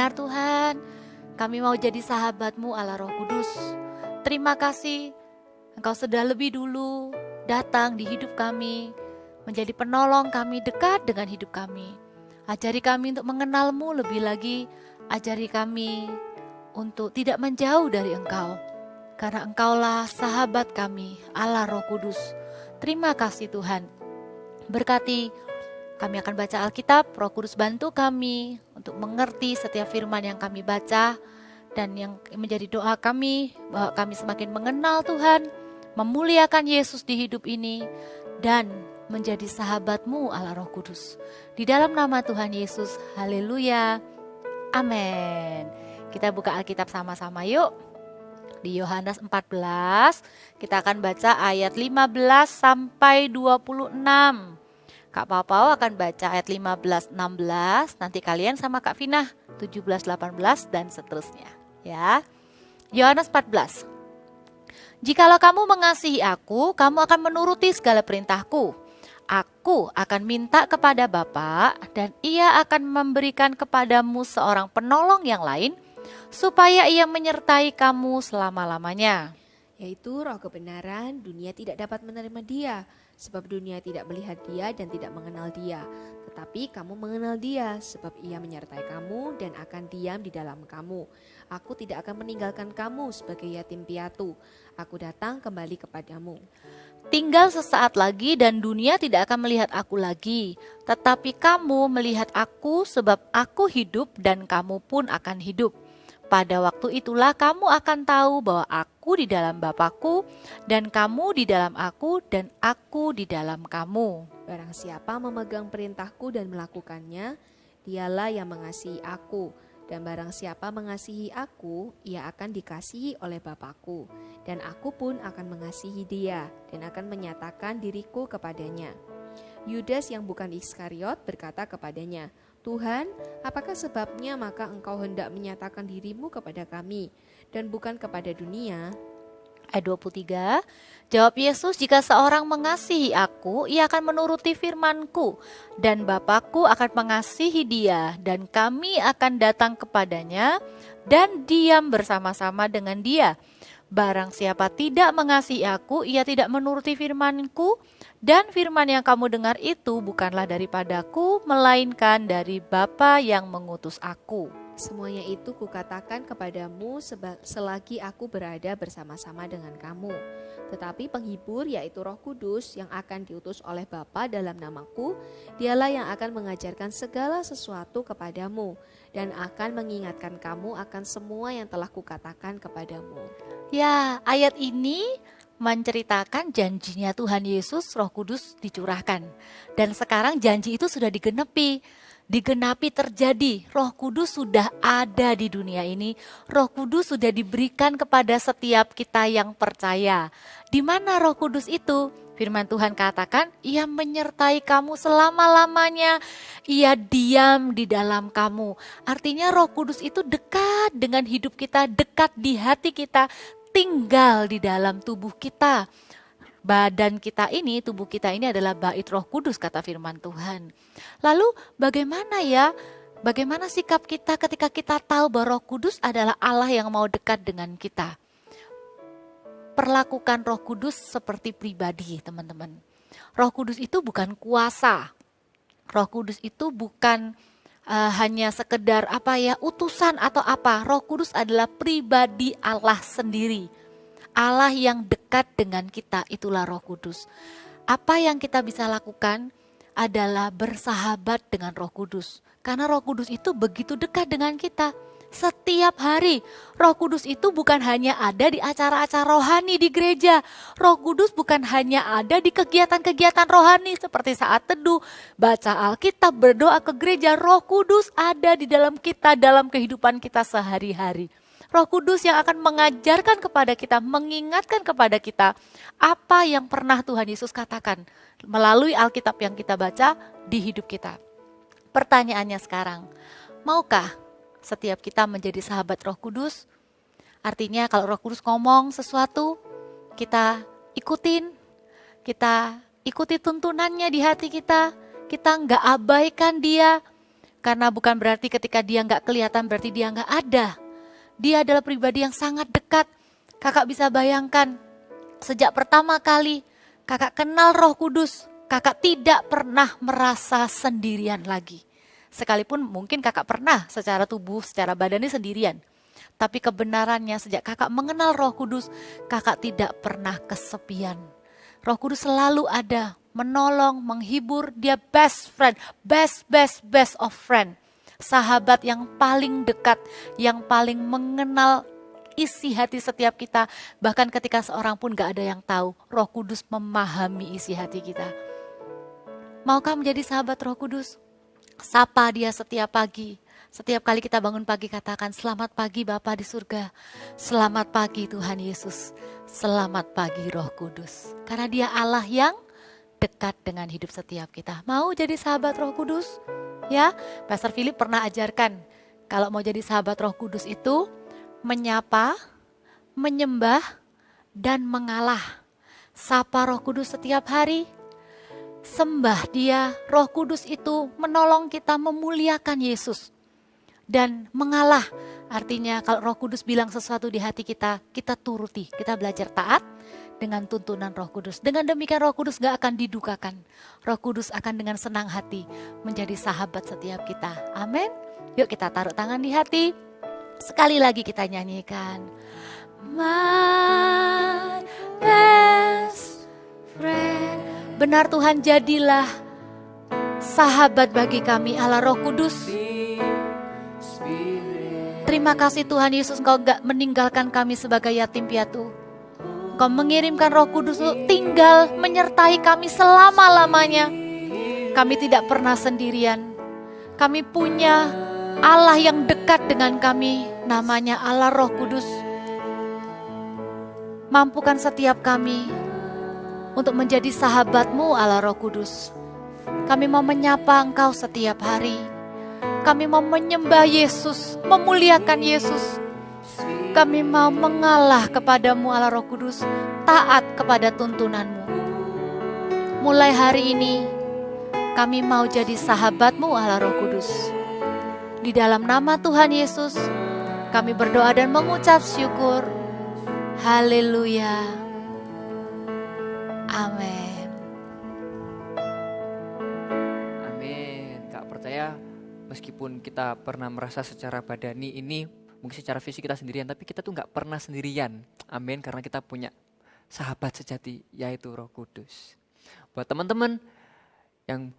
benar Tuhan, kami mau jadi sahabat-Mu Allah Roh Kudus. Terima kasih, Engkau sudah lebih dulu datang di hidup kami, menjadi penolong kami, dekat dengan hidup kami. Ajari kami untuk mengenal-Mu lebih lagi, ajari kami untuk tidak menjauh dari Engkau. Karena Engkaulah sahabat kami, Allah Roh Kudus. Terima kasih Tuhan. Berkati, kami akan baca Alkitab, Roh Kudus bantu kami untuk mengerti setiap firman yang kami baca. Dan yang menjadi doa kami, bahwa kami semakin mengenal Tuhan, memuliakan Yesus di hidup ini, dan menjadi sahabat-Mu Allah Roh Kudus. Di dalam nama Tuhan Yesus, haleluya, amin. Kita buka Alkitab sama-sama yuk. Di Yohanes 14, kita akan baca ayat 15 sampai 26. Kak Pau akan baca ayat 15, 16, nanti kalian sama Kak Finah 17, 18 dan seterusnya. Ya. Yohanes 14. Jikalau kamu mengasihi aku, kamu akan menuruti segala perintahku. Aku akan minta kepada Bapa dan Ia akan memberikan kepadamu seorang penolong yang lain, supaya Ia menyertai kamu selama-lamanya. Yaitu roh kebenaran, dunia tidak dapat menerima Dia, sebab dunia tidak melihat Dia dan tidak mengenal Dia. Tetapi kamu mengenal Dia, sebab Ia menyertai kamu dan akan diam di dalam kamu. Aku tidak akan meninggalkan kamu sebagai yatim piatu. Aku datang kembali kepadamu. Tinggal sesaat lagi dan dunia tidak akan melihat aku lagi. Tetapi kamu melihat aku, sebab aku hidup dan kamu pun akan hidup. Pada waktu itulah kamu akan tahu bahwa aku di dalam Bapa-Ku dan kamu di dalam aku dan aku di dalam kamu. Barang siapa memegang perintahku dan melakukannya, dialah yang mengasihi aku. Dan barang siapa mengasihi aku, ia akan dikasihi oleh Bapa-Ku. Dan aku pun akan mengasihi dia dan akan menyatakan diriku kepadanya. Yudas yang bukan Iskariot berkata kepadanya, Tuhan, apakah sebabnya maka engkau hendak menyatakan dirimu kepada kami dan bukan kepada dunia? Ayat 23, jawab Yesus, jika seorang mengasihi aku, ia akan menuruti firman-Ku, dan Bapa-Ku akan mengasihi dia, dan kami akan datang kepadanya, dan diam bersama-sama dengan dia. Barang siapa tidak mengasihi aku, ia tidak menuruti firman-Ku, dan firman yang kamu dengar itu bukanlah daripadaku, melainkan dari Bapa yang mengutus aku. Semuanya itu kukatakan kepadamu selagi aku berada bersama-sama dengan kamu. Tetapi penghibur yaitu Roh Kudus yang akan diutus oleh Bapa dalam namaku, dialah yang akan mengajarkan segala sesuatu kepadamu dan akan mengingatkan kamu akan semua yang telah kukatakan kepadamu. Ya, ayat ini menceritakan janjinya Tuhan Yesus, Roh Kudus dicurahkan. Dan sekarang janji itu sudah digenapi terjadi. Roh Kudus sudah ada di dunia ini. Roh Kudus sudah diberikan kepada setiap kita yang percaya. Di mana Roh Kudus itu? Firman Tuhan katakan, Ia menyertai kamu selama-lamanya. Ia diam di dalam kamu. Artinya Roh Kudus itu dekat dengan hidup kita, dekat di hati kita, tinggal di dalam tubuh kita. Badan kita ini, tubuh kita ini adalah bait Roh Kudus, kata firman Tuhan. Lalu bagaimana ya? Bagaimana sikap kita ketika kita tahu bahwa Roh Kudus adalah Allah yang mau dekat dengan kita? Perlakukan Roh Kudus seperti pribadi, teman-teman. Roh Kudus itu bukan kuasa. Roh Kudus itu bukan hanya sekedar utusan atau apa. Roh Kudus adalah pribadi Allah sendiri. Allah yang dekat dengan kita, itulah Roh Kudus. Apa yang kita bisa lakukan adalah bersahabat dengan Roh Kudus. Karena Roh Kudus itu begitu dekat dengan kita. Setiap hari Roh Kudus itu bukan hanya ada di acara-acara rohani di gereja. Roh Kudus bukan hanya ada di kegiatan-kegiatan rohani seperti saat teduh, baca Alkitab, berdoa ke gereja. Roh Kudus ada di dalam kita, dalam kehidupan kita sehari-hari. Roh Kudus yang akan mengajarkan kepada kita, mengingatkan kepada kita apa yang pernah Tuhan Yesus katakan melalui Alkitab yang kita baca di hidup kita. Pertanyaannya sekarang, maukah setiap kita menjadi sahabat Roh Kudus? Artinya kalau Roh Kudus ngomong sesuatu, kita ikuti tuntunannya di hati kita nggak abaikan dia. Karena bukan berarti ketika dia nggak kelihatan berarti dia nggak ada. Dia adalah pribadi yang sangat dekat. Kakak bisa bayangkan, sejak pertama kali kakak kenal Roh Kudus, kakak tidak pernah merasa sendirian lagi. Sekalipun mungkin kakak pernah secara tubuh, secara badannya sendirian. Tapi kebenarannya sejak kakak mengenal Roh Kudus, kakak tidak pernah kesepian. Roh Kudus selalu ada, menolong, menghibur, dia best friend, best of friend. Sahabat yang paling dekat, yang paling mengenal isi hati setiap kita. Bahkan ketika seorang pun gak ada yang tahu, Roh Kudus memahami isi hati kita. Maukah menjadi sahabat Roh Kudus? Sapa dia setiap pagi. Setiap kali kita bangun pagi katakan, selamat pagi Bapa di surga. Selamat pagi Tuhan Yesus. Selamat pagi Roh Kudus. Karena dia Allah yang dekat dengan hidup setiap kita. Mau jadi sahabat Roh Kudus? Ya, Pastor Philip pernah ajarkan, kalau mau jadi sahabat Roh Kudus itu menyapa, menyembah, dan mengalah. Sapa Roh Kudus setiap hari. Sembah dia, Roh Kudus itu menolong kita memuliakan Yesus. Dan mengalah, artinya kalau Roh Kudus bilang sesuatu di hati kita, kita turuti, kita belajar taat dengan tuntunan Roh Kudus. Dengan demikian Roh Kudus gak akan didukakan. Roh Kudus akan dengan senang hati menjadi sahabat setiap kita. Amin. Yuk kita taruh tangan di hati. Sekali lagi kita nyanyikan. My best friend. Benar Tuhan, jadilah sahabat bagi kami Allah Roh Kudus. Terima kasih Tuhan Yesus, Engkau gak meninggalkan kami sebagai yatim piatu. Engkau mengirimkan Roh Kudus untuk tinggal menyertai kami selama-lamanya. Kami tidak pernah sendirian. Kami punya Allah yang dekat dengan kami, namanya Allah Roh Kudus. Mampukan setiap kami untuk menjadi sahabat-Mu Allah Roh Kudus. Kami mau menyapa Engkau setiap hari. Kami mau menyembah Yesus, memuliakan Yesus. Kami mau mengalah kepadamu Allah Roh Kudus, taat kepada tuntunanmu. Mulai hari ini, kami mau jadi sahabatmu Allah Roh Kudus. Di dalam nama Tuhan Yesus, kami berdoa dan mengucap syukur. Haleluya. Amin. Amin. Kak percaya meskipun kita pernah merasa secara badani ini, mungkin secara fisik kita sendirian, tapi kita tuh gak pernah sendirian. Amin, karena kita punya sahabat sejati, yaitu Roh Kudus. Buat teman-teman yang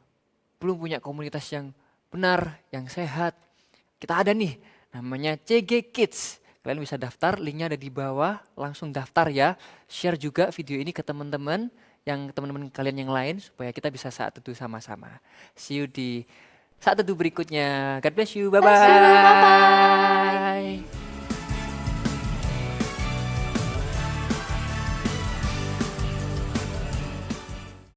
belum punya komunitas yang benar, yang sehat, kita ada nih, namanya CG Kids. Kalian bisa daftar, linknya ada di bawah, langsung daftar ya. Share juga video ini ke teman-teman, yang teman-teman kalian yang lain, supaya kita bisa saat teduh sama-sama. See you di saat teduh berikutnya. God bless you. Bye-bye.